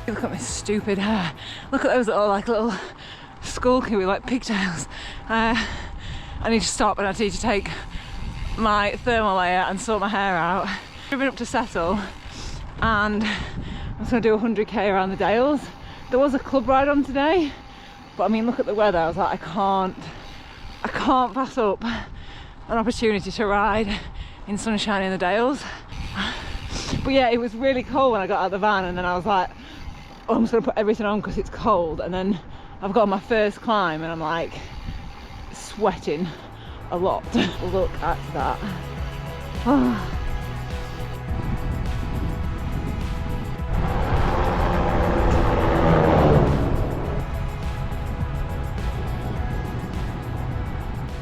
Look at my stupid hair. Look at those little skull kiwi with like pigtails. I need to stop and I need to take my thermal layer and sort my hair out. I've driven up to Settle and I'm just going to do 100k around the Dales. There was a club ride on today, but I mean, look at the weather. I was like, I can't pass up an opportunity to ride in sunshine in the Dales. But yeah, it was really cold when I got out of the van, and then I was like, oh, I'm just going to put everything on because it's cold. And then I've got on my first climb and I'm like sweating a lot. Look at that. Oh.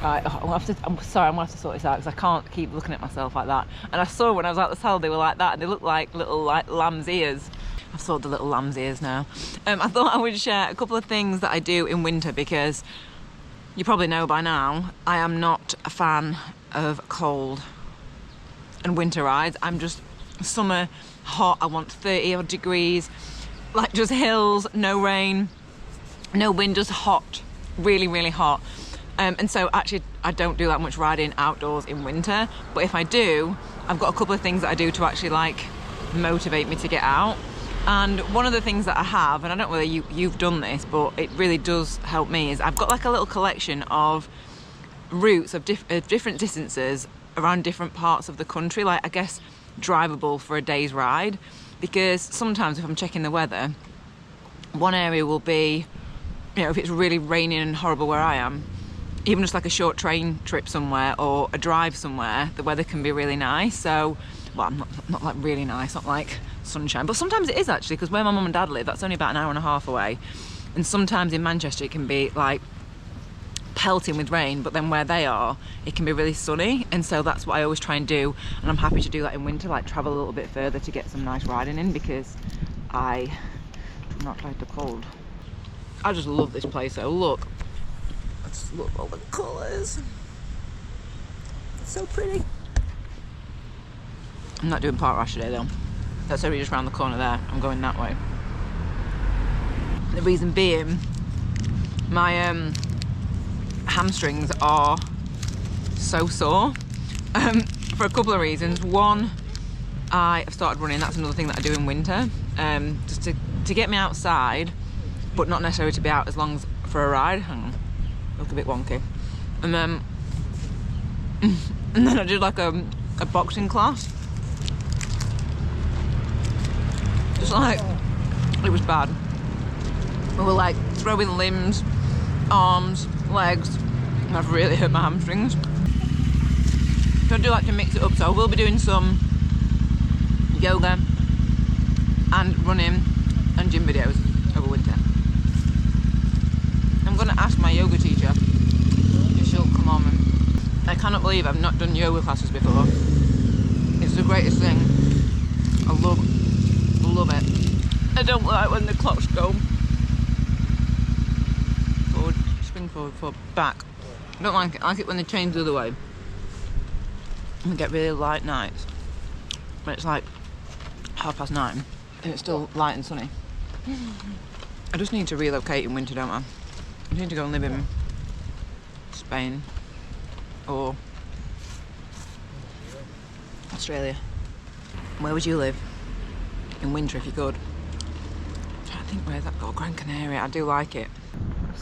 Right, I'm sorry, I'm gonna have to sort this out because I can't keep looking at myself like that. And I saw when I was out the saddle they were like that, and they looked like little lamb's ears. I've sorted the little lamb's ears now. I thought I would share a couple of things that I do in winter because you probably know by now I am not a fan of cold and winter rides. I'm just summer hot. I want 30 odd degrees, like just hills, no rain, no wind, just hot, really, really hot. And so actually I don't do that much riding outdoors in winter, but if I do, I've got a couple of things that I do to actually like motivate me to get out. And one of the things that I have, and I don't know whether you've done this, but it really does help me, is I've got like a little collection of routes of different distances around different parts of the country, like I guess drivable for a day's ride, because sometimes if I'm checking the weather, one area will be, you know, if it's really raining and horrible where I am, even just like a short train trip somewhere or a drive somewhere, the weather can be really nice. So, well, not like really nice, not like sunshine, but sometimes it is actually, because where my mum and dad live, that's only about an hour and a half away. And sometimes in Manchester it can be like pelting with rain, but then where they are, it can be really sunny. And so that's what I always try and do. And I'm happy to do that in winter, like travel a little bit further to get some nice riding in, because I do not like the cold. I just love this place though. Look. Let's look at all the colours. It's so pretty. I'm not doing Park Rash today though. That's only just around the corner there. I'm going that way. The reason being, my hamstrings are so sore for a couple of reasons. One, I have started running. That's another thing that I do in winter, just to get me outside, but not necessarily to be out as long as for a ride. Hang on. Look a bit wonky. And then I did like a boxing class. Just like, it was bad. We were like throwing limbs, arms, legs, and I've really hurt my hamstrings. So I do like to mix it up, so I will be doing some yoga and running and gym videos over winter. I'm gonna ask my yoga teacher if she'll come on. I cannot believe I've not done yoga classes before. It's the greatest thing. I love it. I don't like when the clocks go forward, spin forward, back. I don't like it. I like it when they change the other way. And we get really light nights. But it's like 9:30 and it's still light and sunny. I just need to relocate in winter, don't I? I need to go and live in Spain or Australia. Where would you live in winter if you could? I'm trying to think where's that got Gran Canaria. I do like it.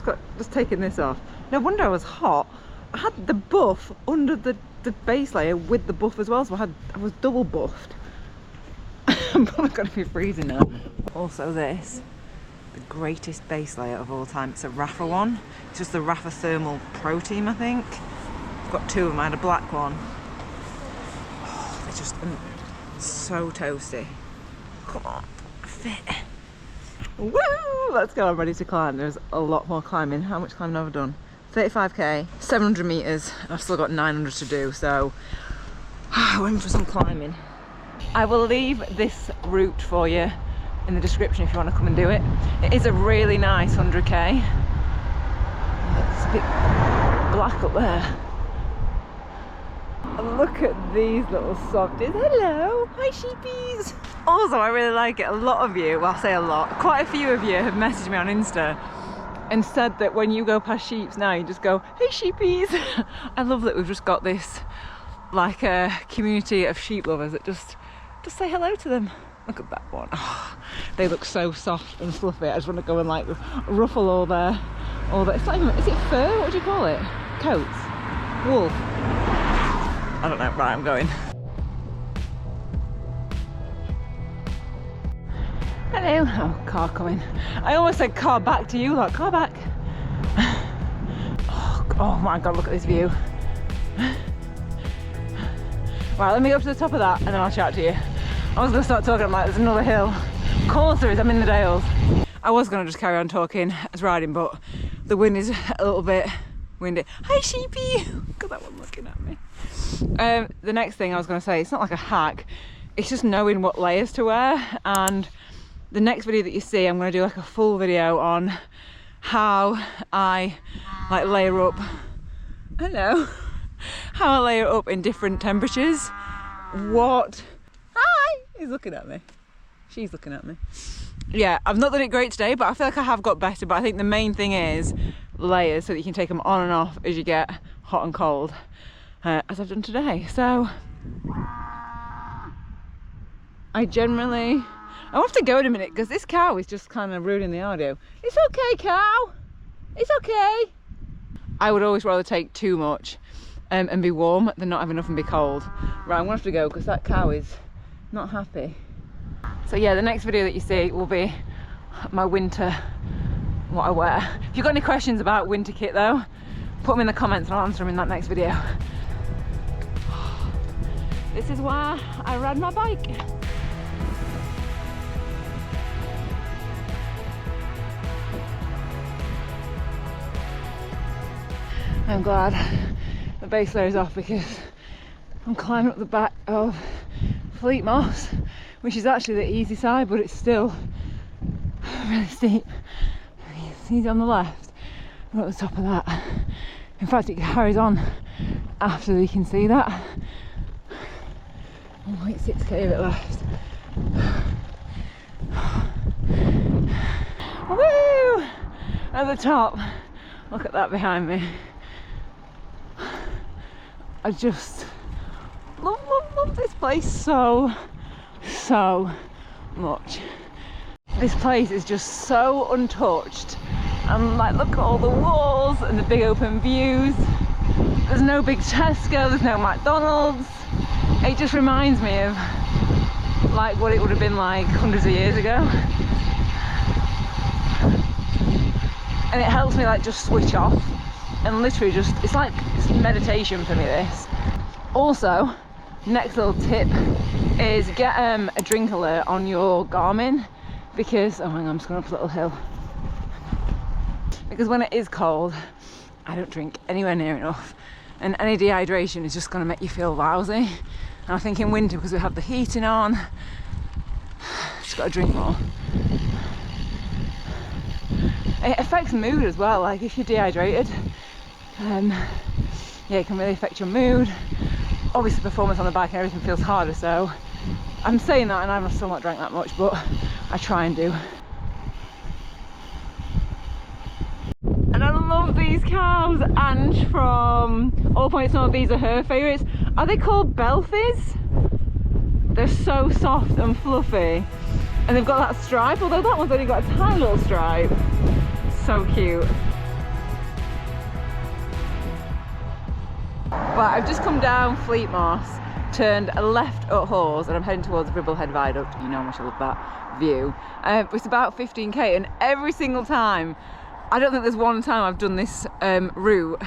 I've just taken this off. No wonder I was hot. I had the buff under the base layer with the buff as well, so I was double buffed. I'm probably going to be freezing now. Also this. The greatest base layer of all time. It's a Rafa one. It's just the Rafa Thermal Pro Team, I think. I've got two of them. I had a black one. Oh, they're just so toasty. Come on, fit. Woo! Let's go. I'm ready to climb. There's a lot more climbing. How much climbing have I done? 35k, 700 meters. I've still got 900 to do, so I went for some climbing. I will leave this route for you in the description if you want to come and do it. It is a really nice 100k. It's a bit black up there. Look at these little softies. Hello, hi sheepies. Also, I really like it. A lot of you, well, I say a lot, quite a few of you have messaged me on Insta and said that when you go past sheeps now, you just go, hey sheepies. I love that we've just got this like a community of sheep lovers that just say hello to them. Look at that one. Oh, they look so soft and fluffy. I just want to go and like ruffle all their, it's not even, is it fur? What do you call it? Coats? Wool? I don't know. Right, I'm going. Hello. Oh, car coming. I almost said car back to you, like car back. Oh my God, look at this view. Right, let me go up to the top of that and then I'll chat to you. I was going to start talking, I'm like, there's another hill. Of course there is, I'm in the Dales. I was going to just carry on talking as riding, but the wind is a little bit windy. Hi sheepy! Look at that one looking at me. The next thing I was going to say, it's not like a hack, it's just knowing what layers to wear. And the next video that you see, I'm going to do like a full video on how I like layer up, hello, how I layer up in different temperatures. What? Hi! He's looking at me. She's looking at me. Yeah, I've not done it great today, but I feel like I have got better. But I think the main thing is layers, so that you can take them on and off as you get hot and cold, as I've done today. So I have to go in a minute because this cow is just kind of ruining the audio. It's okay, cow. It's okay. I would always rather take too much and be warm than not have enough and be cold. Right, I'm gonna have to go because that cow is not happy. So yeah, the next video that you see will be my winter, what I wear. If you've got any questions about winter kit though, put them in the comments and I'll answer them in that next video. This is where I ride my bike. I'm glad the base layer is off because I'm climbing up the back of Fleet Moss, which is actually the easy side, but it's still really steep. It's easy on the left, we're at the top of that. In fact, it carries on after you can see that. Oh, like 6k of it left. Woo! At the top, look at that behind me. I just love this place so much. This place is just so untouched, and like look at all the walls and the big open views. There's no big Tesco, there's no McDonald's. It just reminds me of like what it would have been like hundreds of years ago, and it helps me like just switch off and literally just, it's like it's meditation for me, this. Also, next little tip is get a drink alert on your Garmin, because, oh hang on, I'm just going up a little hill, because when it is cold I don't drink anywhere near enough, and any dehydration is just going to make you feel lousy. And I think in winter, because we have the heating on, just got to drink more. It affects mood as well, like if you're dehydrated, yeah, it can really affect your mood. Obviously performance on the bike and everything feels harder, so I'm saying that and I've still not drank that much, but I try and do. And I love these cows. Ange from All Points North, these are her favourites. Are they called Belfies? They're so soft and fluffy, and they've got that stripe, although that one's only got a tiny little stripe. So cute. But I've just come down Fleet Moss, turned left at Hawes, and I'm heading towards Ribblehead Viaduct. You know how much I love that view. It's about 15k, and every single time, I don't think there's one time I've done this route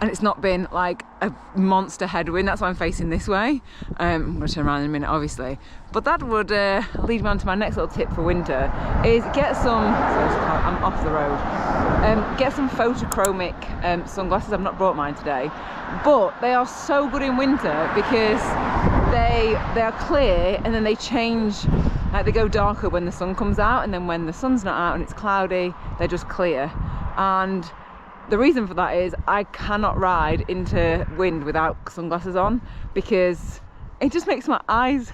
and it's not been like a monster headwind. That's why I'm facing this way. I'm going to turn around in a minute, obviously. But that would lead me on to my next little tip for winter, is get some, I'm off the road, get some photochromic sunglasses. I've not brought mine today, but they are so good in winter because they are clear, and then they change, like they go darker when the sun comes out, and then when the sun's not out and it's cloudy, they're just clear. And The reason for that is I cannot ride into wind without sunglasses on, because it just makes my eyes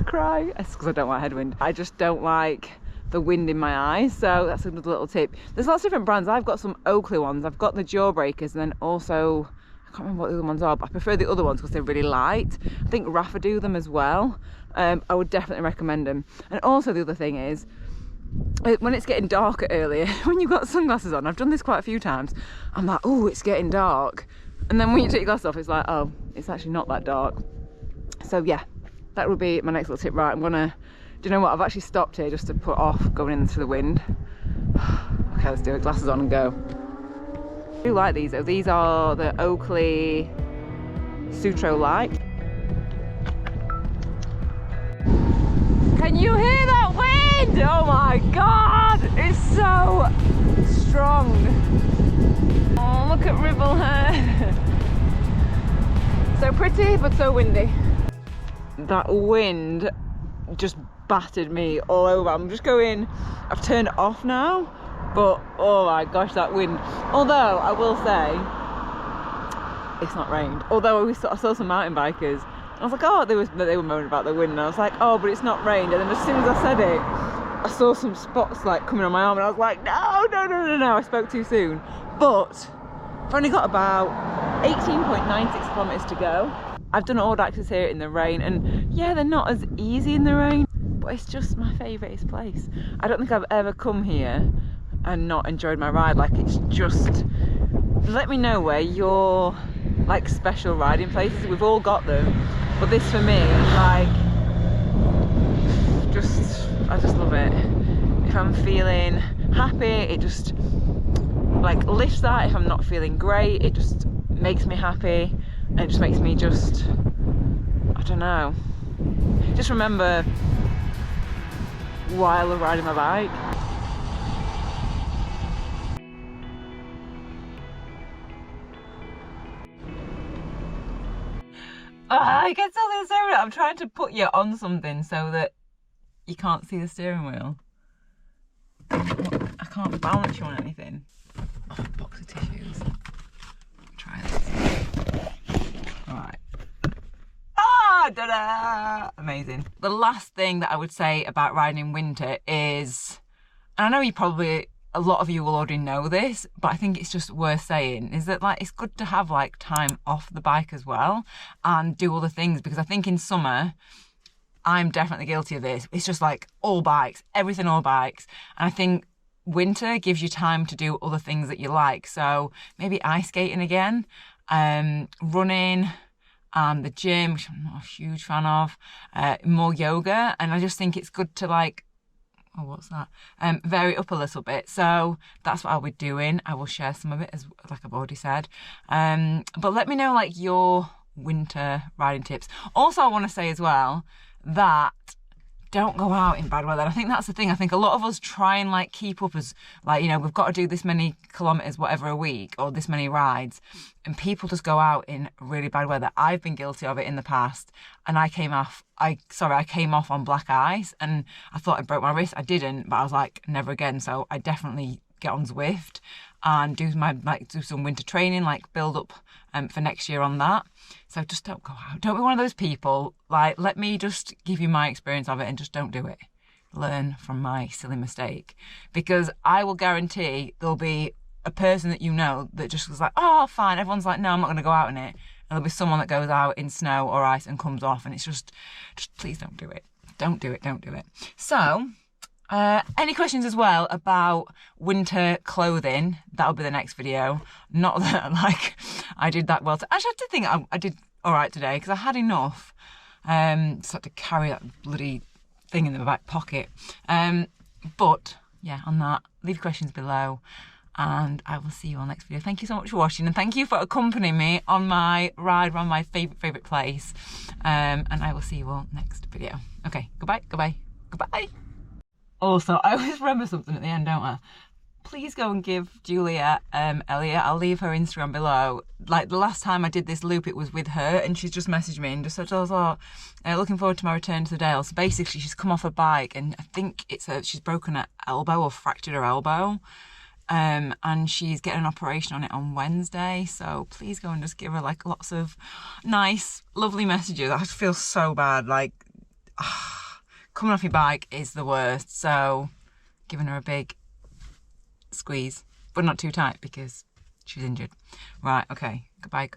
cry. It's because I don't like headwind. I just don't like the wind in my eyes, so that's another little tip. There's lots of different brands. I've got some Oakley ones, I've got the Jawbreakers, and then also I can't remember what the other ones are, but I prefer the other ones because they're really light. I think Rafa do them as well. I would definitely recommend them. And also the other thing is, when it's getting darker earlier, when you've got sunglasses on, I've done this quite a few times, I'm like, oh, it's getting dark, and then when you take your glasses off, it's like, oh, it's actually not that dark. So yeah, that would be my next little tip. Right, I'm gonna, do you know what, I've actually stopped here just to put off going into the wind. Okay, let's do it, glasses on and go. I do like these though. These are the Oakley Sutro Light. Can you hear that wind? Oh my god, it's so strong. Oh, look at Ribblehead. So pretty, but so windy. That wind just battered me all over. I'm just going, I've turned it off now, but oh my gosh, that wind. Although I will say, it's not rained. Although I saw some mountain bikers, I was like, oh, they were moaning about the wind, and I was like, oh, but it's not rained. And then as soon as I said it, I saw some spots like coming on my arm, and I was like, no, I spoke too soon. But I've only got about 18.96 kilometers to go. I've done all access here in the rain, and yeah, they're not as easy in the rain, but it's just my favourite place. I don't think I've ever come here and not enjoyed my ride. Like, it's just, let me know where your like special riding places. We've all got them, but this for me is like, I just love it. If I'm feeling happy, it just like lifts that. If I'm not feeling great, it just makes me happy, and it just makes me just, I don't know, just remember why I love riding my bike. I can still see the steering wheel. I'm trying to put you on something so that you can't see the steering wheel. I can't balance you on anything. Oh, box of tissues. Try this. Alright. Ah, da-da! Amazing. The last thing that I would say about riding in winter is, and I know a lot of you will already know this, but I think it's just worth saying, is that like it's good to have like time off the bike as well and do all the things, because I think in summer, I'm definitely guilty of this. It's just like all bikes, everything all bikes. And I think winter gives you time to do other things that you like. So maybe ice skating again, running, the gym, which I'm not a huge fan of, more yoga. And I just think it's good to like, oh, what's that? Vary up a little bit. So that's what I'll be doing. I will share some of it, as like I've already said. But let me know like your winter riding tips. Also, I want to say as well that don't go out in bad weather. I think that's the thing. I think a lot of us try and like keep up as like, you know, we've got to do this many kilometers, whatever, a week, or this many rides, and people just go out in really bad weather. I've been guilty of it in the past, and I came off on black ice, and I thought I broke my wrist. I didn't, but I was like, never again. So I definitely get on Zwift and do some winter training, like build up for next year on that. So just don't go out. Don't be one of those people. Like, let me just give you my experience of it, and just don't do it. Learn from my silly mistake, because I will guarantee there'll be a person that you know that just was like, oh, fine. Everyone's like, no, I'm not going to go out in it. And there'll be someone that goes out in snow or ice and comes off, and it's just please don't do it. Don't do it. Don't do it. So, any questions as well about winter clothing? That'll be the next video. Not that like I did that well. Actually, I did think I did all right today, because I had enough. Just had to carry that bloody thing in the back pocket. But yeah, on that, leave your questions below, and I will see you on the next video. Thank you so much for watching, and thank you for accompanying me on my ride around my favourite place. And I will see you all next video. Okay, goodbye. Also, I always remember something at the end, don't I? Please go and give Julia Elliot, I'll leave her Instagram below. Like the last time I did this loop, it was with her, and she's just messaged me and just said, looking forward to my return to the Dales. So basically, she's come off a bike, and I think she's broken her elbow or fractured her elbow. and she's getting an operation on it on Wednesday, so please go and just give her like lots of nice, lovely messages. I feel so bad, like coming off your bike is the worst, so giving her a big squeeze, but not too tight because she's injured. Right, okay, goodbye,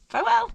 farewell.